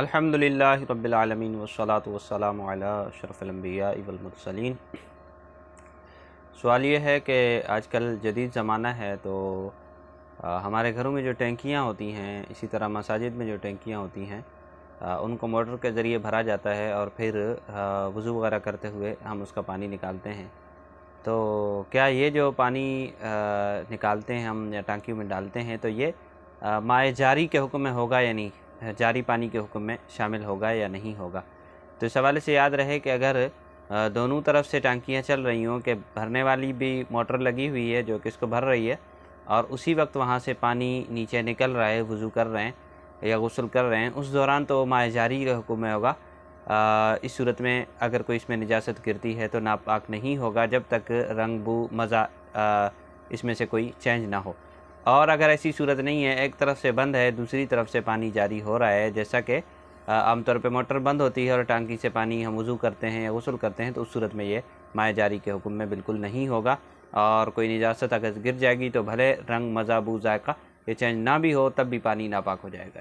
الحمدللہ رب العالمین والصلاة والسلام علی اشرف الانبیاء والمرسلین۔ سوال یہ ہے کہ آج کل جدید زمانہ ہے تو ہمارے گھروں میں جو ٹینکیاں ہوتی ہیں، اسی طرح مساجد میں جو ٹینکیاں ہوتی ہیں ان کو موٹر کے ذریعے بھرا جاتا ہے اور پھر وضو وغیرہ کرتے ہوئے ہم اس کا پانی نکالتے ہیں۔ تو کیا یہ جو پانی نکالتے ہیں ہم یا ٹانکیوں میں ڈالتے ہیں تو یہ مائع جاری کے حکم میں ہوگا یا نہیں، جاری پانی کے حکم میں شامل ہوگا یا نہیں ہوگا؟ تو اس حوالے سے یاد رہے کہ اگر دونوں طرف سے ٹانکیاں چل رہی ہوں کہ بھرنے والی بھی موٹر لگی ہوئی ہے جو کہ اس کو بھر رہی ہے اور اسی وقت وہاں سے پانی نیچے نکل رہا ہے، وضو کر رہے ہیں یا غسل کر رہے ہیں، اس دوران تو مائع جاری کے حکم میں ہوگا۔ اس صورت میں اگر کوئی اس میں نجاست گرتی ہے تو ناپاک نہیں ہوگا جب تک رنگ بو مزہ اس میں سے کوئی چینج نہ ہو۔ اور اگر ایسی صورت نہیں ہے، ایک طرف سے بند ہے دوسری طرف سے پانی جاری ہو رہا ہے، جیسا کہ عام طور پہ موٹر بند ہوتی ہے اور ٹانکی سے پانی ہم وضو کرتے ہیں یا غسل کرتے ہیں، تو اس صورت میں یہ مائع جاری کے حکم میں بالکل نہیں ہوگا۔ اور کوئی نجاست اگر گر جائے گی تو بھلے رنگ مزہ بو ذائقہ یہ چینج نہ بھی ہو تب بھی پانی ناپاک ہو جائے گا۔